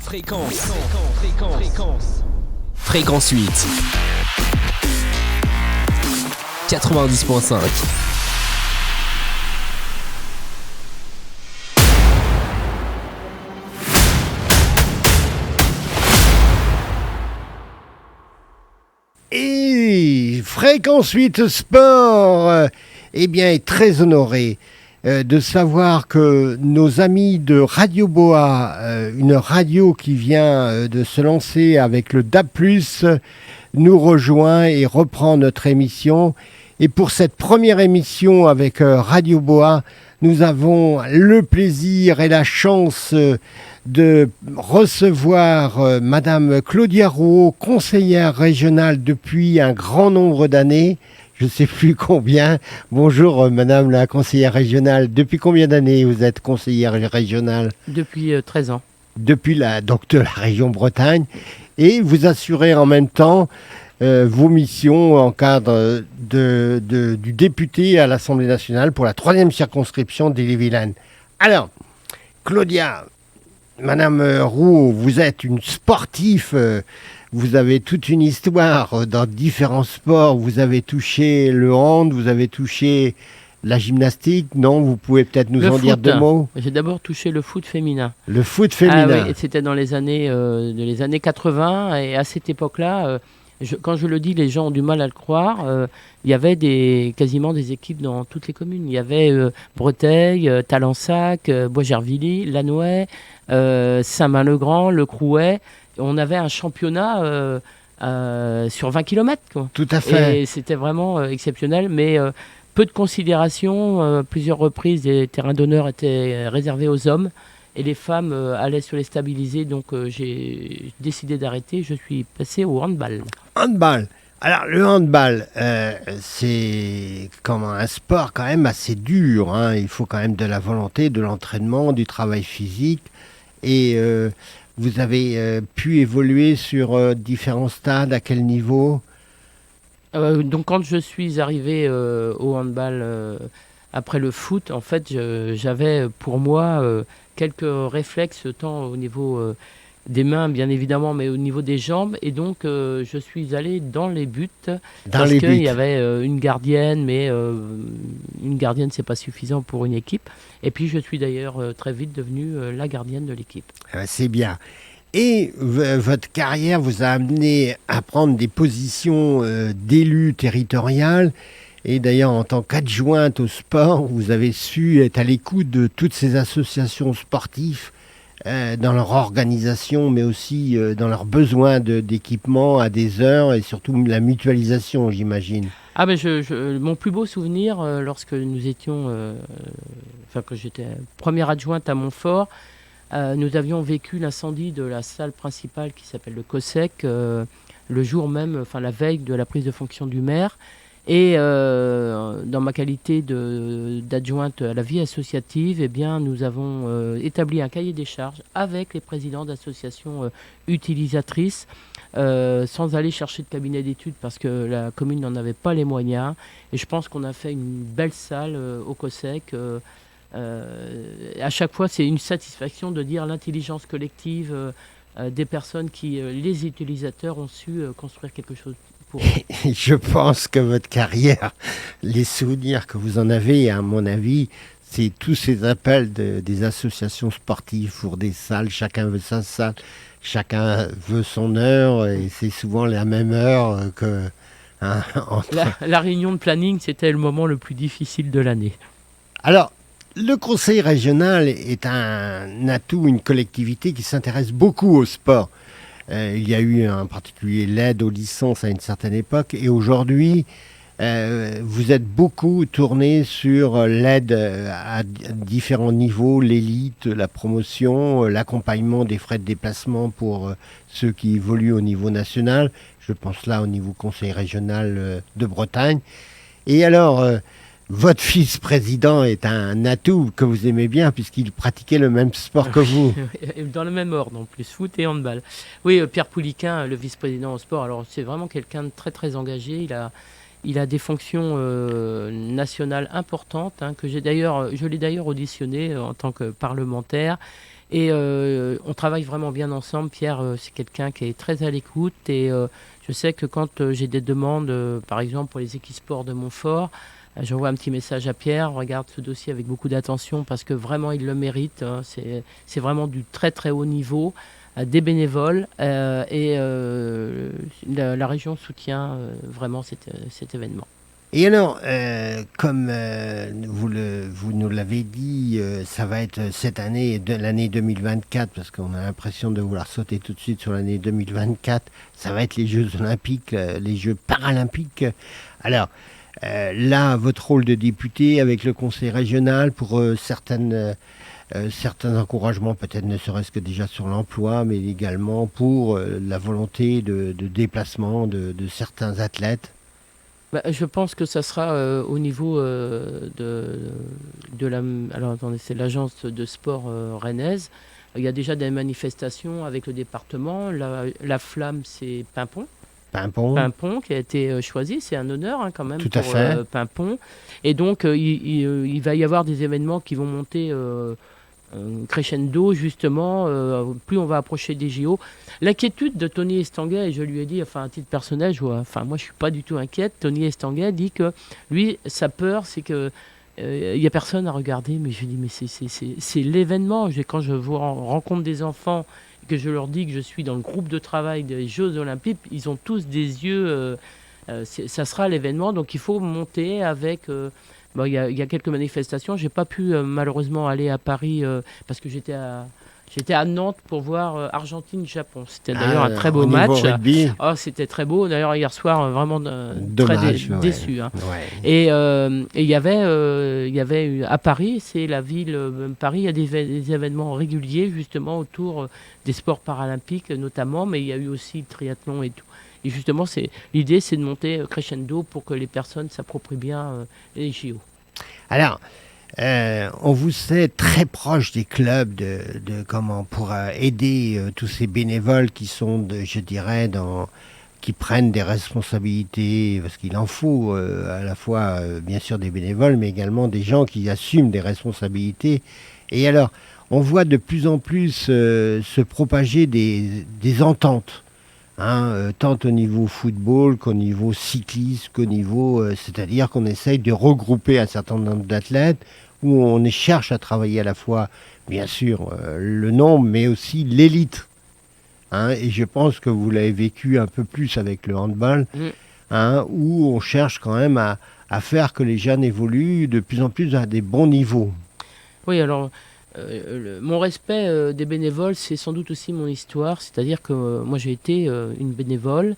Fréquence 8. 90.5. Et Fréquence 8 Sport, eh bien, est très honoré de savoir que nos amis de Radio Boa, une radio qui vient de se lancer avec le DAB+, nous rejoint et reprend notre émission. Et pour cette première émission avec Radio Boa, nous avons le plaisir et la chance de recevoir Madame Claudia Rouault, conseillère régionale depuis un grand nombre d'années. Je ne sais plus combien. Bonjour Madame la conseillère régionale. Depuis combien d'années vous êtes conseillère régionale ? Depuis 13 ans. Depuis donc de la région Bretagne. Et vous assurez en même temps vos missions en cadre du député à l'Assemblée nationale pour la 3e circonscription d'Ille-et-Vilaine. Alors, Claudia, Madame Rouault, vous êtes une sportive. Vous avez toute une histoire dans différents sports. Vous avez touché le hand, vous avez touché la gymnastique. Non, vous pouvez peut-être nous en dire deux mots. J'ai d'abord touché le foot féminin. Le foot féminin. Ah oui, c'était dans les années 80. Et à cette époque-là, quand je le dis, les gens ont du mal à le croire. Il y avait quasiment des équipes dans toutes les communes. Il y avait Breteil, Talensac, Bois-Gervilly, Lanouet, Saint-Main-le-Grand, Le Crouet. On avait un championnat sur 20 km. Quoi. Tout à fait. Et c'était vraiment exceptionnel, mais peu de considération. Plusieurs reprises, des terrains d'honneur étaient réservés aux hommes et les femmes allaient se les stabiliser. Donc j'ai décidé d'arrêter. Je suis passé au handball. Handball. Alors le handball, c'est comme un sport quand même assez dur. Hein. Il faut quand même de la volonté, de l'entraînement, du travail physique. Et vous avez pu évoluer sur différents stades, à quel niveau ? Donc quand je suis arrivé au handball après le foot, en fait, j'avais pour moi quelques réflexes, tant au niveau des mains, bien évidemment, mais au niveau des jambes. Et donc, je suis allé dans les buts. Parce qu'il y avait une gardienne, mais une gardienne, c'est pas suffisant pour une équipe. Et puis, je suis d'ailleurs très vite devenue la gardienne de l'équipe. C'est bien. Et votre carrière vous a amené à prendre des positions d'élu territorial. Et d'ailleurs, en tant qu'adjointe au sport, vous avez su être à l'écoute de toutes ces associations sportives dans leur organisation, mais aussi dans leurs besoins d'équipement à des heures et surtout la mutualisation, j'imagine. Ah ben mon plus beau souvenir, lorsque nous étions, que j'étais première adjointe à Montfort, nous avions vécu l'incendie de la salle principale qui s'appelle le COSEC, le jour même, la veille de la prise de fonction du maire. Et dans ma qualité d'adjointe à la vie associative, eh bien, nous avons établi un cahier des charges avec les présidents d'associations utilisatrices, sans aller chercher de cabinet d'études parce que la commune n'en avait pas les moyens. Et je pense qu'on a fait une belle salle au COSEC. À chaque fois, c'est une satisfaction de dire l'intelligence collective des personnes les utilisateurs ont su construire quelque chose. Je pense que votre carrière, les souvenirs que vous en avez, à mon avis, c'est tous ces appels des associations sportives pour des salles. Chacun veut sa salle, chacun veut son heure, et c'est souvent la même heure que... Hein, la réunion de planning, c'était le moment le plus difficile de l'année. Alors, le conseil régional est un atout, une collectivité qui s'intéresse beaucoup au sport. Il y a eu en particulier l'aide aux licences à une certaine époque et aujourd'hui, vous êtes beaucoup tourné sur l'aide à différents niveaux, l'élite, la promotion, l'accompagnement des frais de déplacement pour ceux qui évoluent au niveau national. Je pense là au niveau conseil régional de Bretagne. Et alors, votre vice-président est un atout que vous aimez bien puisqu'il pratiquait le même sport que vous. Dans le même ordre en plus, foot et handball. Oui, Pierre Pouliquin, le vice-président au sport, alors c'est vraiment quelqu'un de très très engagé. Il a des fonctions nationales importantes, que je l'ai d'ailleurs auditionné en tant que parlementaire. Et on travaille vraiment bien ensemble. Pierre, c'est quelqu'un qui est très à l'écoute. Et je sais que quand j'ai des demandes, par exemple pour les équisports de Montfort, j'envoie un petit message à Pierre, regarde ce dossier avec beaucoup d'attention parce que vraiment il le mérite. Hein. C'est vraiment du très très haut niveau, des bénévoles et la région soutient vraiment cet événement. Et alors, comme vous nous l'avez dit, ça va être cette année, l'année 2024, parce qu'on a l'impression de vouloir sauter tout de suite sur l'année 2024, ça va être les Jeux Olympiques, les Jeux Paralympiques. Alors, là, votre rôle de député avec le conseil régional pour certains encouragements, peut-être ne serait-ce que déjà sur l'emploi, mais également pour la volonté de déplacement de certains athlètes. Je pense que ça sera au niveau de la... Alors attendez, c'est l'agence de sport rennaise. Il y a déjà des manifestations avec le département. La flamme, c'est Pimpon. Pimpon qui a été choisi, c'est un honneur hein, quand même Tout pour à fait. Pimpon. Et donc il va y avoir des événements qui vont monter crescendo justement, plus on va approcher des JO. L'inquiétude de Tony Estanguet, et je lui ai dit, enfin à titre personnel, moi je suis pas du tout inquiète. Tony Estanguet dit que lui, sa peur, c'est que il n'y a personne à regarder, mais je lui dis, mais c'est l'événement. Quand je rencontre des enfants et que je leur dis que je suis dans le groupe de travail des Jeux Olympiques, ils ont tous des yeux, ça sera l'événement, donc il faut monter avec... Bon, il y a quelques manifestations. J'ai pas pu malheureusement aller à Paris parce que j'étais à Nantes pour voir Argentine-Japon. C'était d'ailleurs un très beau au niveau match. rugby. Oh, c'était très beau. D'ailleurs, hier soir, vraiment Dommage, très déçu. Hein. Ouais. Et il y avait à Paris, c'est la ville, Paris, il y a des événements réguliers justement autour des sports paralympiques notamment, mais il y a eu aussi le triathlon et tout. Et justement, l'idée, c'est de monter crescendo pour que les personnes s'approprient bien les JO. Alors, on vous sait très proche des clubs pour aider tous ces bénévoles qui sont, je dirais, qui prennent des responsabilités, parce qu'il en faut à la fois, bien sûr, des bénévoles, mais également des gens qui assument des responsabilités. Et alors, on voit de plus en plus se propager des ententes. Tant au niveau football qu'au niveau cycliste, qu'au niveau... c'est-à-dire qu'on essaye de regrouper un certain nombre d'athlètes où on cherche à travailler à la fois, bien sûr, le nombre, mais aussi l'élite. Et je pense que vous l'avez vécu un peu plus avec le handball, où on cherche quand même à faire que les jeunes évoluent de plus en plus à des bons niveaux. Oui, alors... mon respect des bénévoles, c'est sans doute aussi mon histoire. C'est-à-dire que moi, j'ai été une bénévole.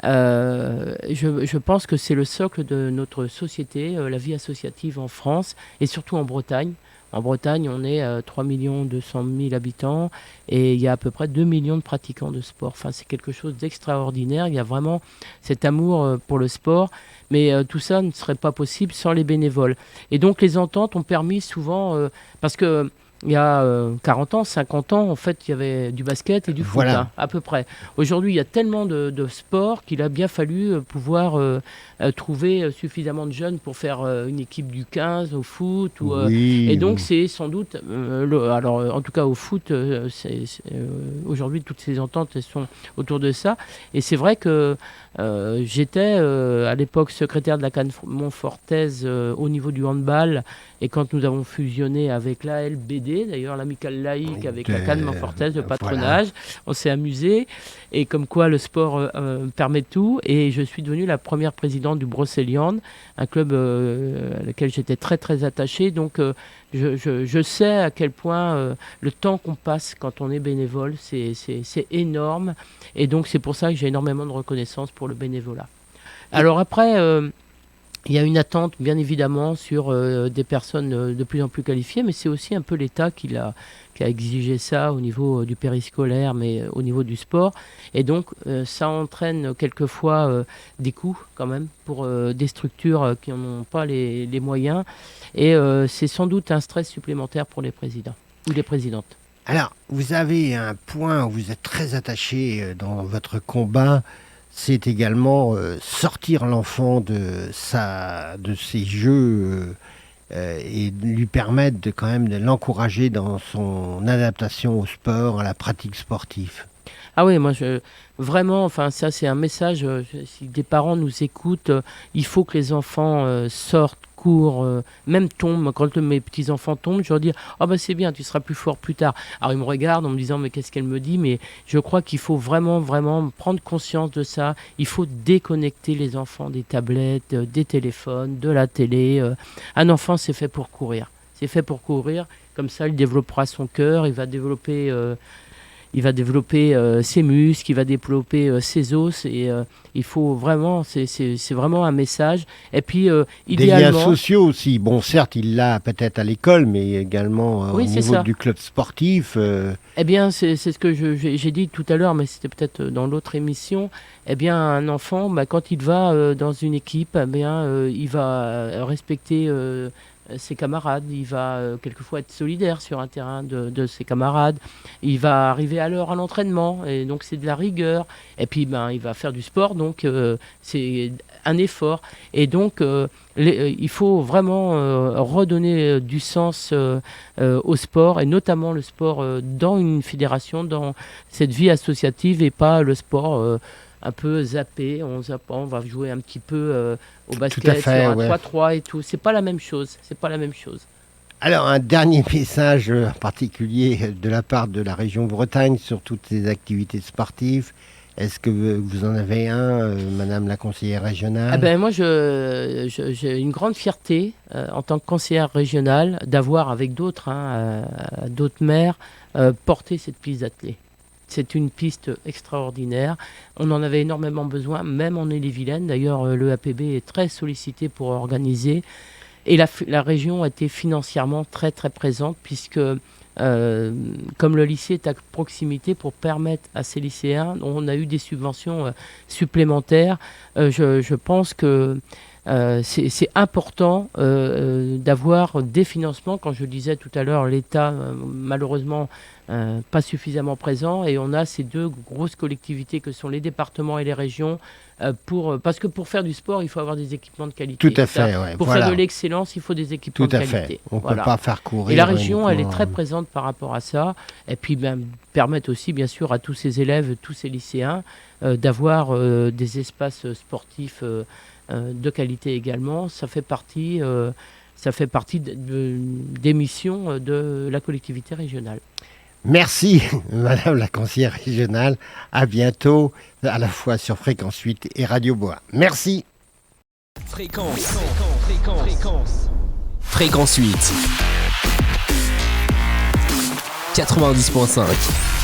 Je pense que c'est le socle de notre société, la vie associative en France et surtout en Bretagne. En Bretagne, on est 3 200 000 habitants et il y a à peu près 2 millions de pratiquants de sport. Enfin, c'est quelque chose d'extraordinaire. Il y a vraiment cet amour pour le sport. Mais tout ça ne serait pas possible sans les bénévoles. Et donc, les ententes ont permis souvent... parce que il y a 40 ans, 50 ans, en fait, il y avait du basket et du foot, à peu près. Aujourd'hui, il y a tellement de sports qu'il a bien fallu pouvoir trouver suffisamment de jeunes pour faire une équipe du 15 au foot. Et donc, c'est sans doute... alors, en tout cas, au foot, aujourd'hui, toutes ces ententes elles sont autour de ça. Et c'est vrai que j'étais, à l'époque, secrétaire de la CAN Montfortaise au niveau du handball. Et quand nous avons fusionné avec l'ALBD, d'ailleurs l'amicale laïque avec la CAN Montfortaise, le patronage, on s'est amusé. Et comme quoi le sport permet tout. Et je suis devenue la première présidente du Brocéliande, un club à lequel j'étais très très attachée. Donc je sais à quel point le temps qu'on passe quand on est bénévole, c'est énorme. Et donc c'est pour ça que j'ai énormément de reconnaissance pour le bénévolat. Alors après... il y a une attente, bien évidemment, sur des personnes de plus en plus qualifiées, mais c'est aussi un peu l'État qui a exigé ça au niveau du périscolaire, mais au niveau du sport. Et donc, ça entraîne quelquefois des coûts, quand même, pour des structures qui n'en ont pas les moyens. Et c'est sans doute un stress supplémentaire pour les présidents ou les présidentes. Alors, vous avez un point où vous êtes très attaché dans votre combat, c'est également sortir l'enfant de ces jeux et lui permettre quand même de l'encourager dans son adaptation au sport, à la pratique sportive. Ah oui, moi, vraiment, enfin, ça, c'est un message. Si des parents nous écoutent, il faut que les enfants sortent, courent, même tombent. Quand mes petits-enfants tombent, je leur dis: ah bah c'est bien, tu seras plus fort plus tard. Alors ils me regardent en me disant: mais qu'est-ce qu'elle me dit? Mais je crois qu'il faut vraiment, vraiment prendre conscience de ça. Il faut déconnecter les enfants des tablettes, des téléphones, de la télé. Un enfant, c'est fait pour courir. C'est fait pour courir. Comme ça, il développera son cœur, il va développer ses muscles, il va développer ses os, et il faut vraiment, c'est vraiment un message. Et puis, idéalement... Des liens sociaux aussi. Bon, certes, il l'a peut-être à l'école, mais également Oui, au c'est niveau ça. du club sportif. Eh bien, c'est ce que j'ai dit tout à l'heure, mais c'était peut-être dans l'autre émission. Eh bien, un enfant, bah, quand il va dans une équipe, eh bien, il va respecter ses camarades, il va quelquefois être solidaire sur un terrain de ses camarades, il va arriver à l'heure à l'entraînement, et donc c'est de la rigueur, et puis ben, il va faire du sport, donc c'est un effort, et donc il faut vraiment redonner du sens au sport, et notamment le sport dans une fédération, dans cette vie associative, et pas le sport un peu zappé, on va jouer un petit peu au basket Tout à fait, sur un ouais. 3-3 et tout. C'est pas la même chose. C'est pas la même chose. Alors, un dernier message en particulier de la part de la région Bretagne sur toutes ces activités sportives. Est-ce que vous en avez un, Madame la conseillère régionale? Ah ben moi, j'ai une grande fierté en tant que conseillère régionale d'avoir, avec d'autres d'autres maires, porté cette piste d'athlée. C'est une piste extraordinaire. On en avait énormément besoin, même en Ille-et-Vilaine. D'ailleurs, le APB est très sollicité pour organiser. Et la région a été financièrement très très présente, puisque comme le lycée est à proximité, pour permettre à ces lycéens, on a eu des subventions supplémentaires. Je pense que c'est important d'avoir des financements. Quand je disais tout à l'heure, l'État, malheureusement, pas suffisamment présent, et on a ces deux grosses collectivités que sont les départements et les régions, parce que pour faire du sport, il faut avoir des équipements de qualité. Tout à fait, ouais, Pour voilà. faire de l'excellence, il faut des équipements Tout à de qualité. fait. On ne Voilà. peut pas faire courir. Et la région, elle est uniquement, très présente par rapport à ça. Et puis, permettre aussi, bien sûr, à tous ces élèves, tous ces lycéens, d'avoir des espaces sportifs de qualité également. Ça fait partie des missions de la collectivité régionale. Merci, Madame la conseillère régionale. À bientôt, à la fois sur Fréquence 8 et Radio Bois. Merci. Fréquence 8. 90.5.